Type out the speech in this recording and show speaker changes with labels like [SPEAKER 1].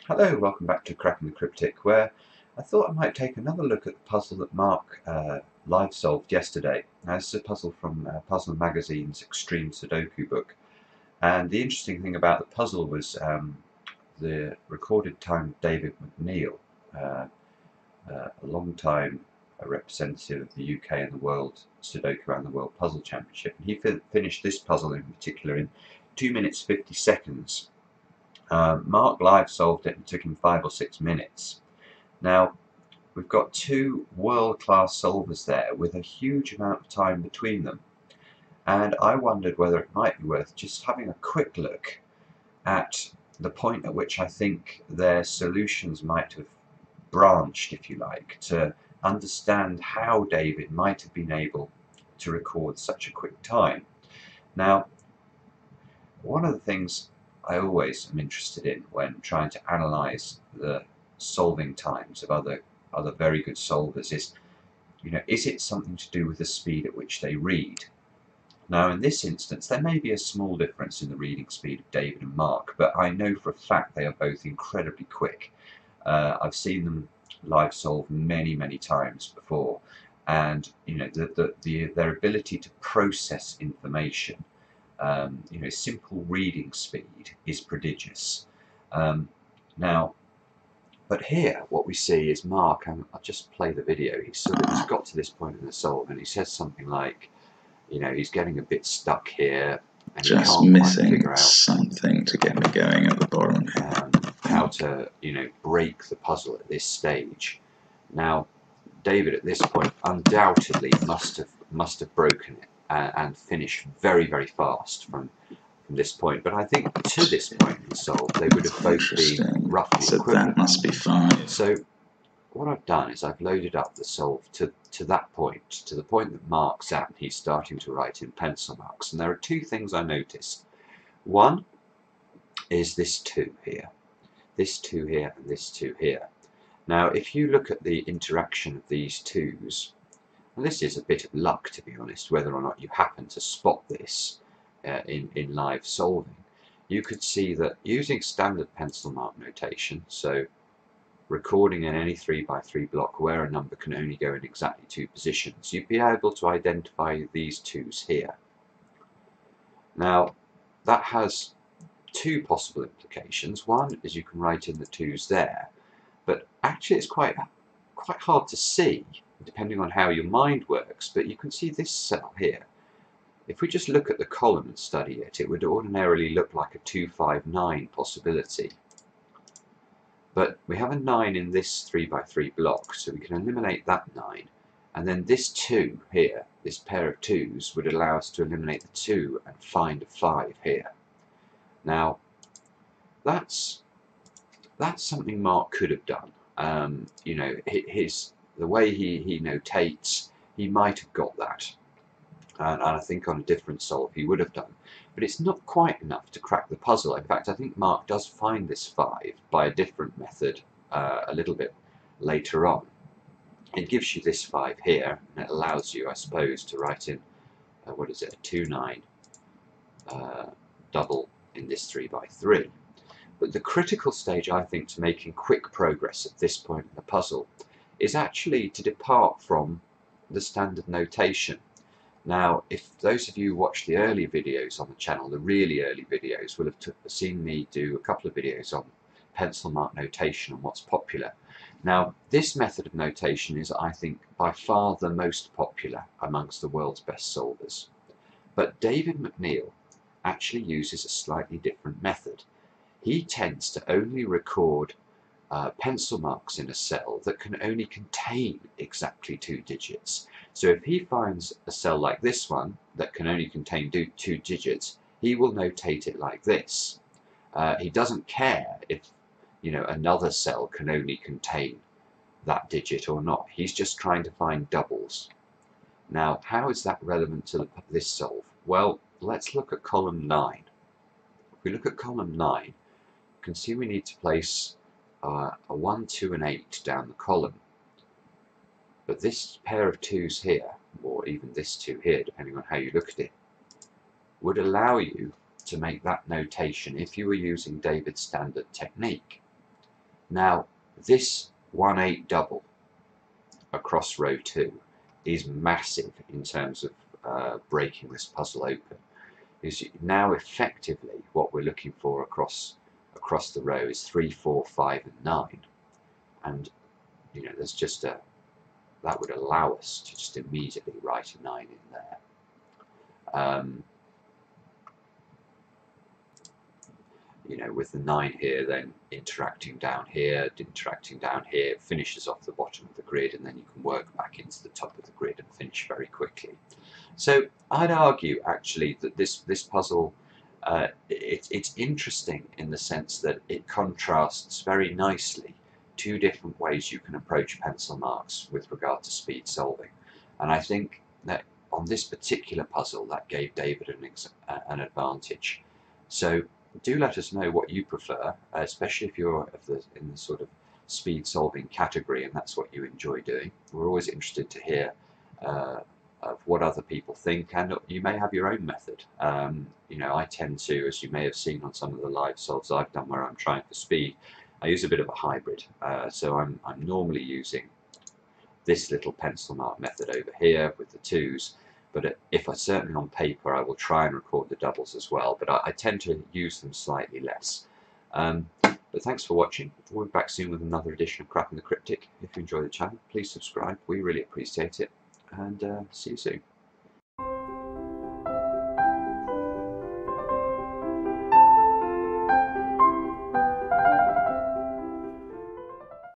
[SPEAKER 1] Hello, welcome back to Cracking the Cryptic, where I thought I might take another look at the puzzle that Mark live solved yesterday. Now, this is a puzzle from Puzzle Magazine's Extreme Sudoku book, and the interesting thing about the puzzle was the recorded time of David McNeill, a long time representative of the UK and the World Sudoku and the World Puzzle Championship, and he finished this puzzle in particular in 2 minutes 50 seconds. Mark live solved it and took him 5 or 6 minutes. Now, we've got two world-class solvers there with a huge amount of time between them, and I wondered whether it might be worth just having a quick look at the point at which I think their solutions might have branched, if you like, to understand how David might have been able to record such a quick time. Now, one of the things I always am interested in when trying to analyse the solving times of other very good solvers is, is it something to do with the speed at which they read? Now, in this instance, there may be a small difference in the reading speed of David and Mark, but I know for a fact they are both incredibly quick. I've seen them live solve many times before, and their ability to process information, simple reading speed is prodigious. But here what we see is Mark, and I'll just play the video, he's got to this point in the solve and he says something like, he's getting a bit stuck here and
[SPEAKER 2] just missing something to get me going at the bottom.
[SPEAKER 1] How to, break the puzzle at this stage. Now, David at this point undoubtedly must have broken it and finished very fast from this point. But I think to this point in the solve, they would have both been roughly equivalent.
[SPEAKER 2] That must be 5.
[SPEAKER 1] So what I've done is I've loaded up the solve to that point, to the point that Mark's at, and he's starting to write in pencil marks. And there are two things I noticed. One is this 2 here. This 2 here and this 2 here. Now, if you look at the interaction of these 2's, and this is a bit of luck, to be honest, whether or not you happen to spot this in live solving, you could see that using standard pencil mark notation, so recording in any 3x3 block where a number can only go in exactly 2 positions, you'd be able to identify these 2's here. Now, that has 2 possible implications. One is you can write in the 2's there, but actually it's quite hard to see depending on how your mind works, but you can see this cell here. If we just look at the column and study it, it would ordinarily look like a 259 possibility. But we have a 9 in this 3x3 block, so we can eliminate that 9. And then this 2 here, this pair of 2's, would allow us to eliminate the 2 and find a 5 here. Now, that's something Mark could have done. The way he notates, he might have got that. And I think on a different solve he would have done. But it's not quite enough to crack the puzzle. In fact, I think Mark does find this 5 by a different method a little bit later on. It gives you this 5 here, and it allows you, I suppose, to write in, a 2-9 double in this 3x3. But the critical stage, I think, to making quick progress at this point in the puzzle is actually to depart from the standard notation. Now, if those of you who watch the early videos on the channel, the really early videos, will have seen me do a couple of videos on pencil mark notation and what's popular. Now, this method of notation is, I think, by far the most popular amongst the world's best solvers. But David McNeill actually uses a slightly different method. He tends to only record pencil marks in a cell that can only contain exactly 2 digits. So if he finds a cell like this one that can only contain 2 digits, he will notate it like this. He doesn't care if another cell can only contain that digit or not. He's just trying to find doubles. Now, how is that relevant to this solve? Well, let's look at column 9. If we look at column 9, you can see we need to place a 1, 2 and 8 down the column. But this pair of 2's here, or even this 2 here, depending on how you look at it, would allow you to make that notation if you were using David's standard technique. Now, this 1-8 double across row 2 is massive in terms of breaking this puzzle open. Is now effectively what we're looking for across the row is 3, 4, 5, and 9, and you know, there's just a that would allow us to just immediately write a 9 in there. You know, with the 9 here, then interacting down here, it finishes off the bottom of the grid, and then you can work back into the top of the grid and finish very quickly. So I'd argue actually that this puzzle, it's interesting in the sense that it contrasts very nicely two different ways you can approach pencil marks with regard to speed solving, and I think that on this particular puzzle that gave David an advantage. So do let us know what you prefer, especially if you're in the sort of speed solving category and that's what you enjoy doing. We're always interested to hear of what other people think, and you may have your own method. You know, I tend to, as you may have seen on some of the live solves I've done where I'm trying for speed, I use a bit of a hybrid. So I'm normally using this little pencil mark method over here with the 2s, but if I certainly on paper I will try and record the doubles as well, but I tend to use them slightly less. But thanks for watching. We'll be back soon with another edition of Cracking the Cryptic. If you enjoy the channel, please subscribe. We really appreciate it, and see you soon.